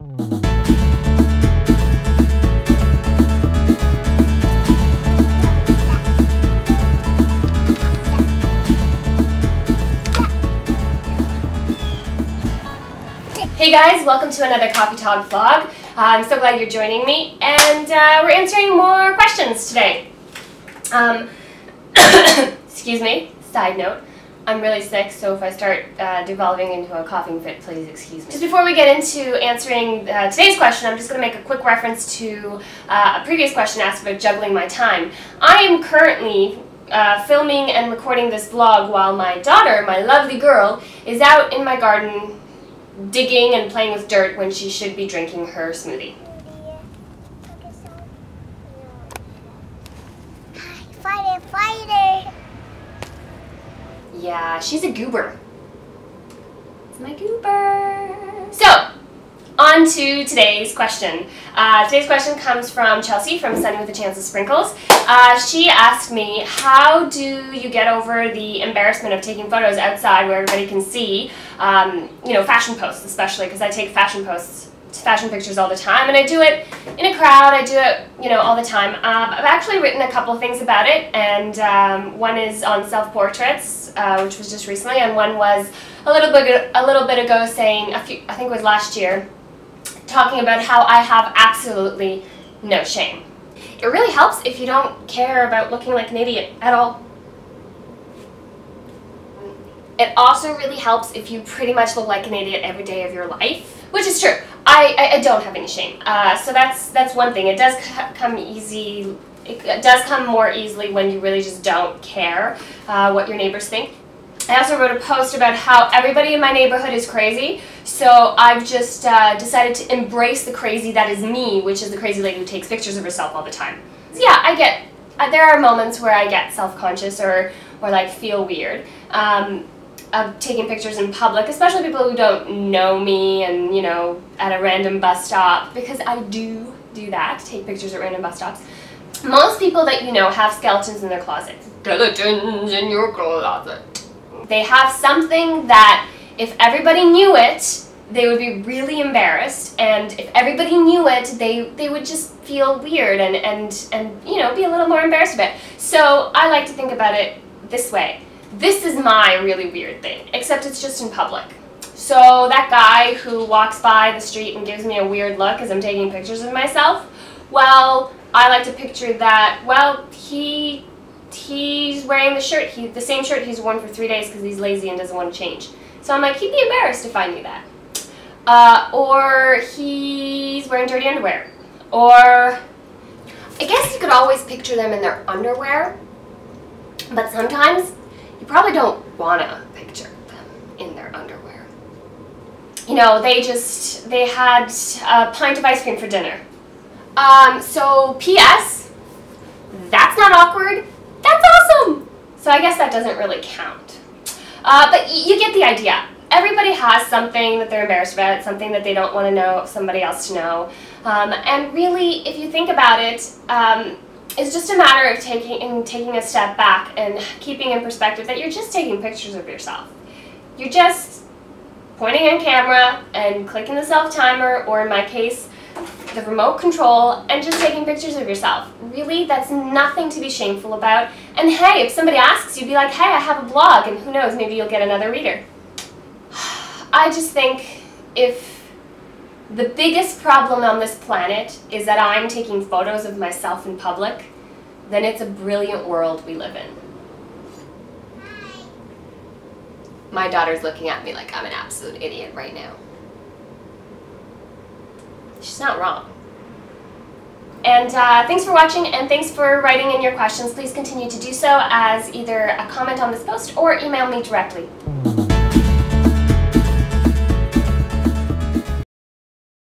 Hey guys, welcome to another Coffee Talk vlog. I'm so glad you're joining me, and we're answering more questions today. Excuse me, side note, I'm really sick, so if I start devolving into a coughing fit, please excuse me. Just before we get into answering today's question, I'm just going to make a quick reference to a previous question asked about juggling my time. I am currently filming and recording this vlog while my daughter, my lovely girl, is out in my garden digging and playing with dirt when she should be drinking her smoothie. Fighter! Yeah, she's a goober. It's my goober. So, on to today's question. Today's question comes from Chelsea from Sunny with a Chance of Sprinkles. She asked me, how do you get over the embarrassment of taking photos outside where everybody can see, you know, fashion posts especially, because I take fashion pictures all the time, and I do it in a crowd, I do it, you know, all the time. I've actually written a couple of things about it, and one is on self-portraits, which was just recently, and one was a little bit ago saying, I think it was last year, talking about how I have absolutely no shame. It really helps if you don't care about looking like an idiot at all. It also really helps if you pretty much look like an idiot every day of your life, which is true. I don't have any shame. So that's one thing. It does come easy. It does come more easily when you really just don't care what your neighbors think. I also wrote a post about how everybody in my neighborhood is crazy, so I've just decided to embrace the crazy that is me, which is the crazy lady who takes pictures of herself all the time. So yeah, there are moments where I get self-conscious or like feel weird of taking pictures in public, especially people who don't know me and, you know, at a random bus stop, because I do that, take pictures at random bus stops. Most people that you know have skeletons in their closet. Skeletons in your closet. They have something that if everybody knew it, they would be really embarrassed, and if everybody knew it, they would just feel weird and you know, be a little more embarrassed about it. So I like to think about it this way. This is my really weird thing, except it's just in public. So that guy who walks by the street and gives me a weird look as I'm taking pictures of myself, well, I like to picture that, well, he's wearing the same shirt he's worn for 3 days because he's lazy and doesn't want to change. So I'm like, he'd be embarrassed if I knew that. Or he's wearing dirty underwear. Or I guess you could always picture them in their underwear, but sometimes you probably don't want to picture them in their underwear. You know, they had a pint of ice cream for dinner. So P.S. That's not awkward. That's awesome! So I guess that doesn't really count. But you get the idea. Everybody has something that they're embarrassed about, something that they don't want to know somebody else to know. And really, if you think about it, it's just a matter of taking a step back and keeping in perspective that you're just taking pictures of yourself. You're just pointing on camera and clicking the self-timer, or in my case, the remote control, and just taking pictures of yourself. Really, that's nothing to be shameful about. And hey, if somebody asks you, be like, hey, I have a blog, and who knows, maybe you'll get another reader. I just think if the biggest problem on this planet is that I'm taking photos of myself in public, then it's a brilliant world we live in. My daughter's looking at me like I'm an absolute idiot right now. She's not wrong. And thanks for watching, and thanks for writing in your questions. Please continue to do so as either a comment on this post or email me directly.